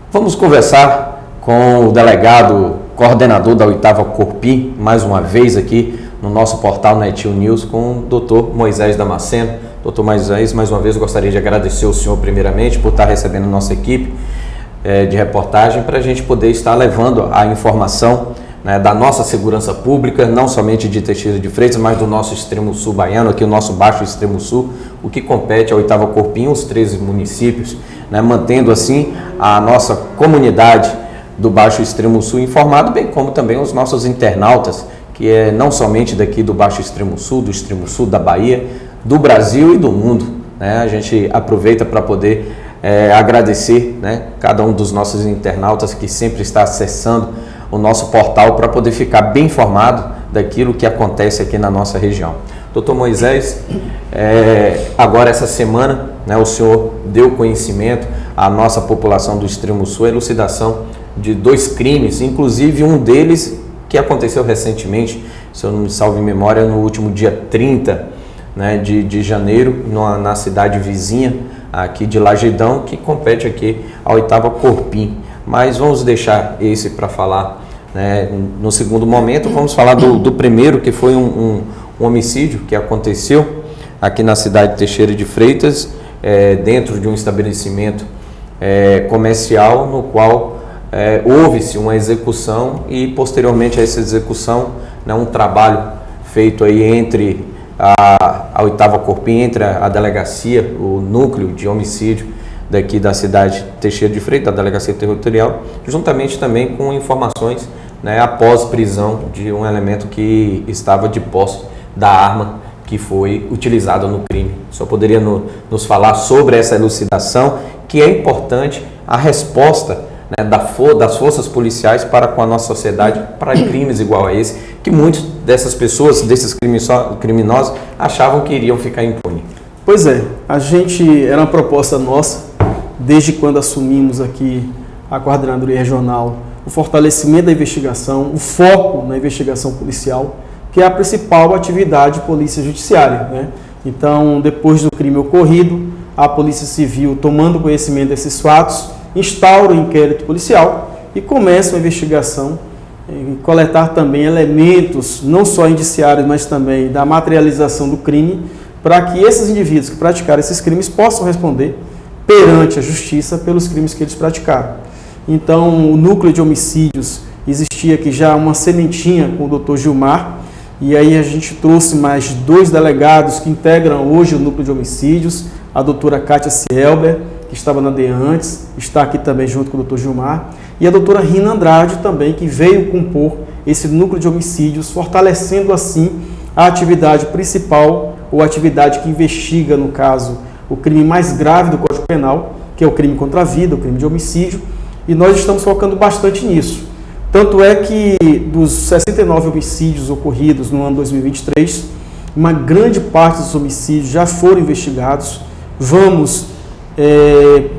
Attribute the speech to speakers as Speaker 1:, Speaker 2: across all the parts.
Speaker 1: Vamos conversar com o delegado coordenador da 8ª Corpim, mais uma vez aqui no nosso portal Netil News, com o Dr. Moisés Damasceno. Dr. Moisés, mais uma vez eu gostaria de agradecer ao senhor primeiramente por estar recebendo nossa equipe de reportagem para a gente poder estar levando a informação, né, da nossa segurança pública, não somente de Teixeira de Freitas, mas do nosso extremo sul baiano, aqui o nosso baixo extremo sul, o que compete à 8ª Corpim, os 13 municípios, né, mantendo assim a nossa comunidade do baixo extremo sul informado, bem como também os nossos internautas, que é não somente daqui do baixo extremo sul da Bahia, do Brasil e do mundo, né? A gente aproveita para poder agradecer, né, cada um dos nossos internautas que sempre está acessando o nosso portal para poder ficar bem informado daquilo que acontece aqui na nossa região. Doutor Moisés, agora essa semana, né, o senhor deu conhecimento à nossa população do extremo sul a elucidação de 2 crimes, inclusive um deles que aconteceu recentemente, se eu não me salvo em memória, no último dia 30, né, de janeiro, na cidade vizinha aqui de Lagedão, que compete aqui à 8ª Corpim. Mas vamos deixar esse para falar, né, no segundo momento. Vamos falar do primeiro, que foi um homicídio que aconteceu aqui na cidade de Teixeira de Freitas, dentro de um estabelecimento comercial, no qual houve-se uma execução e posteriormente a essa execução, né, um trabalho feito aí entre a 8ª Corpim, entre a delegacia, o núcleo de homicídio daqui da cidade de Teixeira de Freitas, da delegacia territorial, juntamente também com informações, né, após prisão de um elemento que estava de posse da arma que foi utilizada no crime. Só poderia nos falar sobre essa elucidação, que é importante a resposta, né, das forças policiais para com a nossa sociedade, para crimes igual a esse, que muitas dessas pessoas, desses criminosos, achavam que iriam ficar impunes.
Speaker 2: Pois é, era uma proposta nossa, desde quando assumimos aqui a coordenadoria regional, o fortalecimento da investigação, o foco na investigação policial, que é a principal atividade de polícia judiciária, né? Então, depois do crime ocorrido, a Polícia Civil, tomando conhecimento desses fatos, instaura o inquérito policial e começa a investigação e coletar também elementos, não só indiciários, mas também da materialização do crime, para que esses indivíduos que praticaram esses crimes possam responder perante a justiça pelos crimes que eles praticaram. Então, o núcleo de homicídios existia aqui já uma sementinha com o Dr. Gilmar, e aí a gente trouxe mais 2 delegados que integram hoje o núcleo de homicídios, a doutora Kátia Cielber, que estava na DEAN antes, está aqui também junto com o Dr. Gilmar, e a doutora Rina Andrade também, que veio compor esse núcleo de homicídios, fortalecendo assim a atividade principal, ou a atividade que investiga, no caso, o crime mais grave do Código Penal, que é o crime contra a vida, o crime de homicídio, e nós estamos focando bastante nisso. Tanto é que dos 69 homicídios ocorridos no ano 2023, uma grande parte dos homicídios já foram investigados. Vamos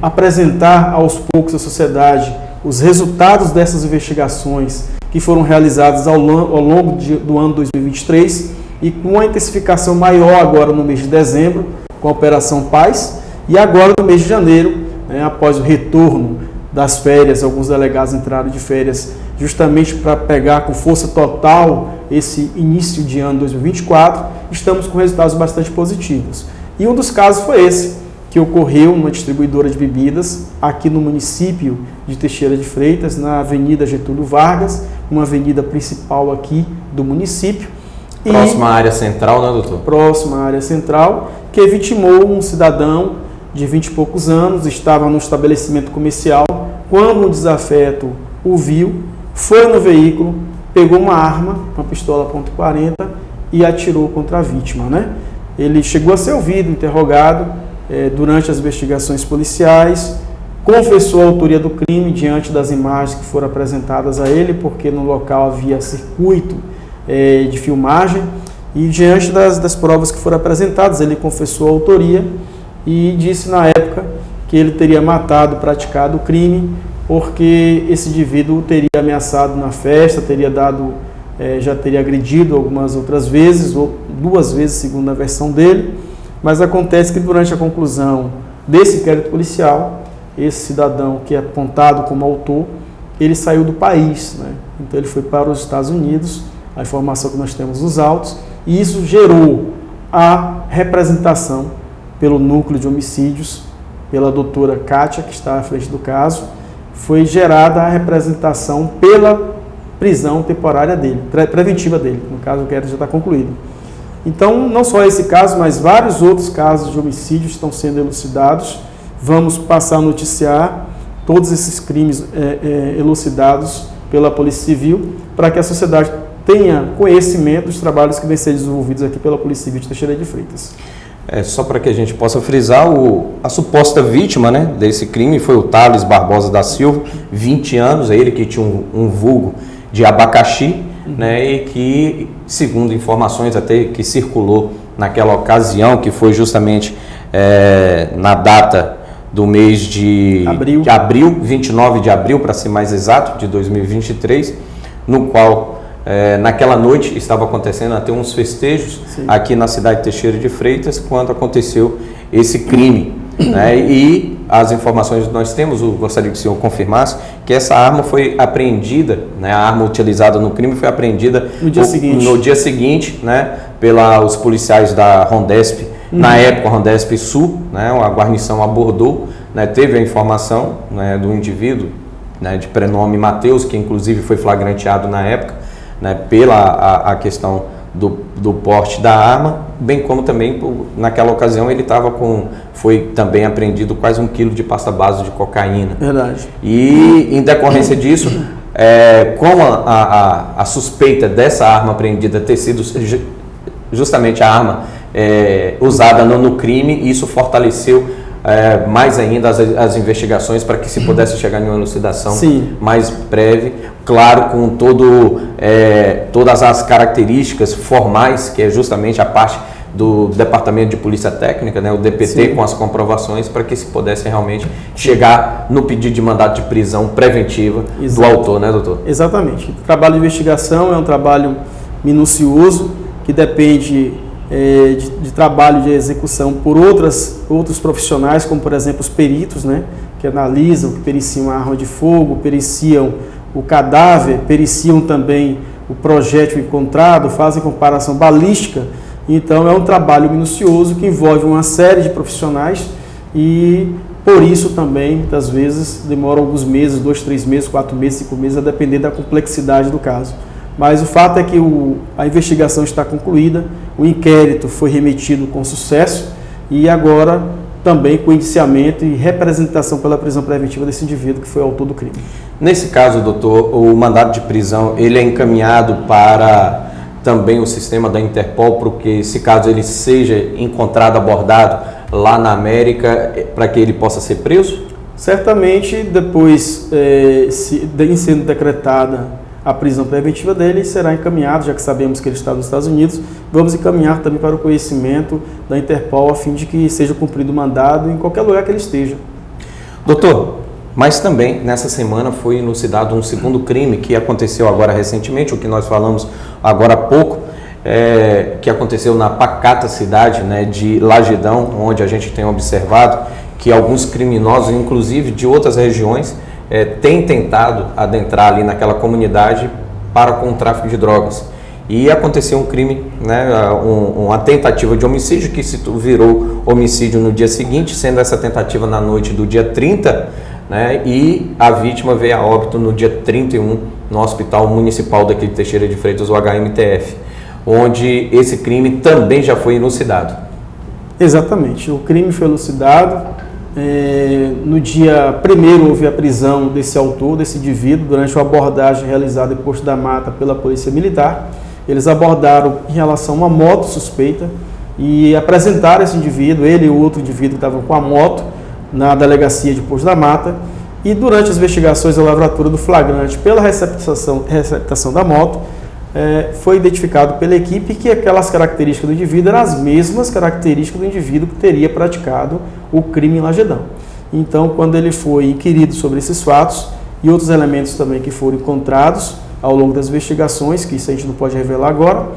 Speaker 2: apresentar aos poucos à sociedade os resultados dessas investigações que foram realizadas ao longo do ano 2023 e com a intensificação maior agora no mês de dezembro, com a Operação Paz, e agora no mês de janeiro, né, após o retorno das férias, alguns delegados entraram de férias justamente para pegar com força total esse início de ano 2024, estamos com resultados bastante positivos. E um dos casos foi esse, que ocorreu numa distribuidora de bebidas aqui no município de Teixeira de Freitas, na Avenida Getúlio Vargas, uma avenida principal aqui do município.
Speaker 1: Próxima à área central, né, doutor?
Speaker 2: Próxima à área central, que vitimou um cidadão de 20 e poucos anos, estava no estabelecimento comercial, quando um desafeto o viu, foi no veículo, pegou uma arma, uma pistola .40 e atirou contra a vítima, né? Ele chegou a ser ouvido, interrogado durante as investigações policiais, confessou a autoria do crime diante das imagens que foram apresentadas a ele, porque no local havia circuito de filmagem, e diante das provas que foram apresentadas, ele confessou a autoria e disse na época que ele teria praticado o crime, porque esse indivíduo teria ameaçado na festa, já teria agredido algumas outras vezes, ou 2 vezes, segundo a versão dele, mas acontece que durante a conclusão desse inquérito policial, esse cidadão que é apontado como autor, ele saiu do país, né? Então ele foi para os Estados Unidos, a informação que nós temos nos autos, e isso gerou a representação pelo núcleo de homicídios, pela doutora Kátia, que está à frente do caso, foi gerada a representação pela prisão temporária dele, preventiva dele, no caso o inquérito já está concluído. Então, não só esse caso, mas vários outros casos de homicídio estão sendo elucidados. Vamos passar a noticiar todos esses crimes elucidados pela Polícia Civil, para que a sociedade tenha conhecimento dos trabalhos que vêm sendo desenvolvidos aqui pela Polícia Civil de Teixeira de Freitas.
Speaker 1: Só para que a gente possa frisar, a suposta vítima, né, desse crime foi o Thales Barbosa da Silva, 20 anos, ele que tinha um vulgo de abacaxi, né, e que, segundo informações até que circulou naquela ocasião, que foi justamente na data do mês de abril, 29 de abril, para ser mais exato, de 2023, no qual, naquela noite, estava acontecendo até uns festejos, sim, aqui na cidade de Teixeira de Freitas, quando aconteceu esse crime. Né, e as informações que nós temos, eu gostaria que o senhor confirmasse, que essa arma foi apreendida, né, a arma utilizada no crime foi apreendida no dia seguinte, né, pelos policiais da Rondesp, na época Rondesp Sul, né, a guarnição abordou, né, teve a informação, né, do indivíduo, né, de prenome Mateus, que inclusive foi flagranteado na época, né, pela a questão do porte da arma, bem como também naquela ocasião ele foi também apreendido quase 1 quilo de pasta base de cocaína.
Speaker 2: Verdade.
Speaker 1: E em decorrência disso, com a suspeita dessa arma apreendida ter sido justamente a arma usada no crime, isso fortaleceu mais ainda as investigações para que se pudesse chegar em uma elucidação, sim, mais breve, claro, com todas as características formais, que é justamente a parte do Departamento de Polícia Técnica, né, o DPT, sim, com as comprovações, para que se pudesse realmente chegar no pedido de mandado de prisão preventiva, exato, do autor, né, doutor?
Speaker 2: Exatamente. O trabalho de investigação é um trabalho minucioso, que depende de trabalho de execução por outros profissionais, como por exemplo os peritos, né, que analisam, que periciam a arma de fogo, periciam o cadáver, periciam também o projétil encontrado, fazem comparação balística. Então é um trabalho minucioso que envolve uma série de profissionais e por isso também, muitas vezes, demora alguns meses, 2, 3 meses, 4 meses, 5 meses, a depender da complexidade do caso. Mas o fato é que a investigação está concluída, o inquérito foi remetido com sucesso e agora também com indiciamento e representação pela prisão preventiva desse indivíduo que foi autor do crime. Nesse caso, doutor, o mandado de prisão ele é encaminhado para também o sistema da Interpol, porque se caso ele seja encontrado, abordado lá na América, para que ele possa ser preso? Certamente, depois, sendo decretada a prisão preventiva dele, será encaminhado, já que sabemos que ele está nos Estados Unidos, vamos encaminhar também para o conhecimento da Interpol, a fim de que seja cumprido o mandado em qualquer lugar que ele esteja. Doutor, mas também nessa semana foi elucidado um segundo crime que aconteceu agora recentemente, o que nós falamos agora há pouco, que aconteceu na pacata cidade, né, de Lagedão, onde a gente tem observado que alguns criminosos, inclusive de outras regiões, têm tentado adentrar ali naquela comunidade com o tráfico de drogas. E aconteceu um crime, né, uma tentativa de homicídio que se virou homicídio no dia seguinte, sendo essa tentativa na noite do dia 30, né, e a vítima veio a óbito no dia 31 no Hospital Municipal daqui de Teixeira de Freitas, o HMTF, onde esse crime também já foi elucidado. Exatamente, o crime foi elucidado. No dia 1º houve a prisão desse autor, desse indivíduo, durante uma abordagem realizada em Posto da Mata pela Polícia Militar. Eles abordaram em relação a uma moto suspeita e apresentaram esse indivíduo, ele e o outro indivíduo que estavam com a moto, na delegacia de Posto da Mata. E durante as investigações da lavratura do flagrante pela receptação da moto, foi identificado pela equipe que aquelas características do indivíduo eram as mesmas características do indivíduo que teria praticado o crime em Lagedão. Então, quando ele foi inquirido sobre esses fatos e outros elementos também que foram encontrados ao longo das investigações, que isso a gente não pode revelar agora,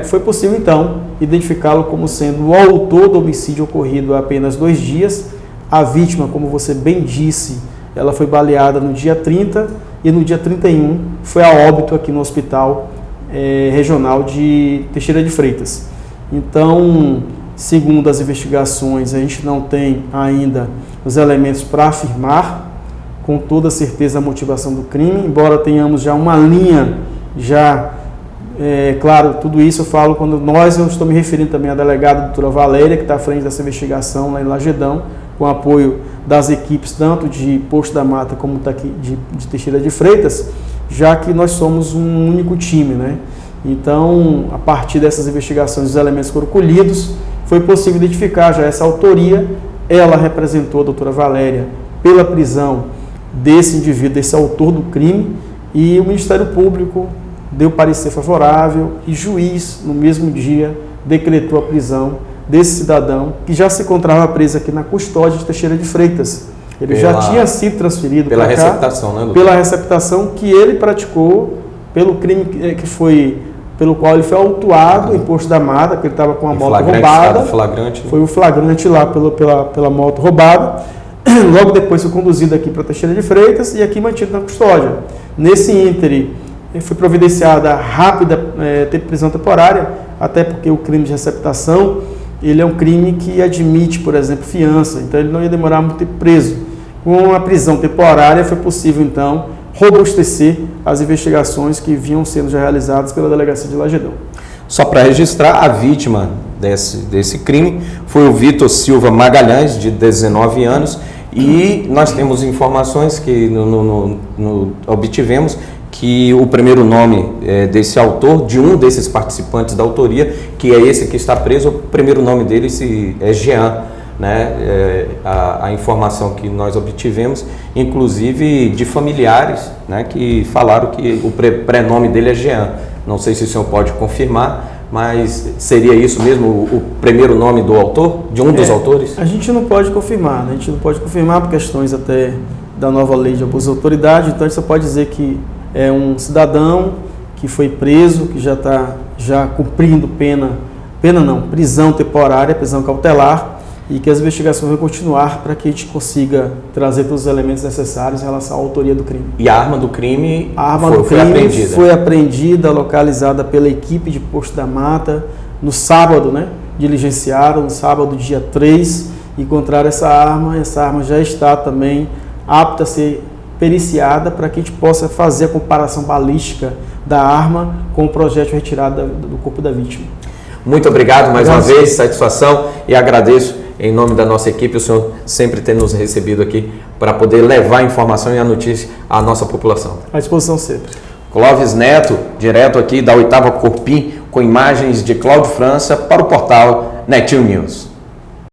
Speaker 2: foi possível então identificá-lo como sendo o autor do homicídio ocorrido há apenas 2 dias A vítima, como você bem disse, ela foi baleada no dia 30 e no dia 31 foi a óbito aqui no Hospital Regional de Teixeira de Freitas. Então, segundo as investigações, a gente não tem ainda os elementos para afirmar com toda certeza a motivação do crime, embora tenhamos já uma linha, claro, tudo isso eu falo quando eu estou me referindo também à delegada doutora Valéria, que está à frente dessa investigação lá em Lagedão, com apoio das equipes tanto de Posto da Mata como daqui de Teixeira de Freitas, já que nós somos um único time, né? Então, a partir dessas investigações, os elementos foram colhidos, foi possível identificar já essa autoria. Ela representou a doutora Valéria pela prisão desse indivíduo, desse autor do crime, e o Ministério Público deu parecer favorável e juiz, no mesmo dia, decretou a prisão desse cidadão que já se encontrava preso aqui na custódia de Teixeira de Freitas. Ele já tinha sido transferido
Speaker 1: pela
Speaker 2: para cá,
Speaker 1: receptação, né, doutor? Pela
Speaker 2: receptação que ele praticou pelo crime pelo qual ele foi autuado em Posto da Mata, porque ele estava com a moto roubada.
Speaker 1: Flagrante.
Speaker 2: Foi o flagrante lá pela moto roubada. Logo depois foi conduzido aqui para Teixeira de Freitas e aqui mantido na custódia. Nesse ínterim, foi providenciada rápida prisão temporária, até porque o crime de receptação, ele é um crime que admite, por exemplo, fiança, então ele não ia demorar muito tempo preso. Com a prisão temporária foi possível, então, robustecer as investigações que vinham sendo já realizadas pela Delegacia de Lagedão.
Speaker 1: Só para registrar, a vítima desse crime foi o Vitor Silva Magalhães, de 19 anos, e nós temos informações que obtivemos que o primeiro nome desse autor, de um desses participantes da autoria, que é esse que está preso, o primeiro nome dele é Jean, né? A informação que nós obtivemos, inclusive de familiares, né, que falaram que o prenome dele é Jean. Não sei se o senhor pode confirmar, mas seria isso mesmo, o primeiro nome do autor, de um dos autores?
Speaker 2: A gente não pode confirmar, né? A gente não pode confirmar por questões até da nova lei de abuso de autoridade, então a gente só pode dizer que é um cidadão que foi preso, que já está cumprindo prisão temporária, prisão cautelar, e que as investigações vão continuar para que a gente consiga trazer todos os elementos necessários em relação à autoria do crime.
Speaker 1: E a arma do crime,
Speaker 2: foi apreendida? Foi apreendida, localizada pela equipe de Posto da Mata, no sábado, né? Diligenciaram, no sábado, dia 3, encontraram essa arma já está também apta a ser periciada para que a gente possa fazer a comparação balística da arma com o projétil retirado do corpo da vítima.
Speaker 1: Muito obrigado mais uma vez, satisfação, e agradeço em nome da nossa equipe o senhor sempre ter nos recebido aqui para poder levar a informação e a notícia à nossa população.
Speaker 2: À disposição sempre.
Speaker 1: Clóvis Neto, direto aqui da 8ª Corpim, com imagens de Cláudio França para o portal NETIL News.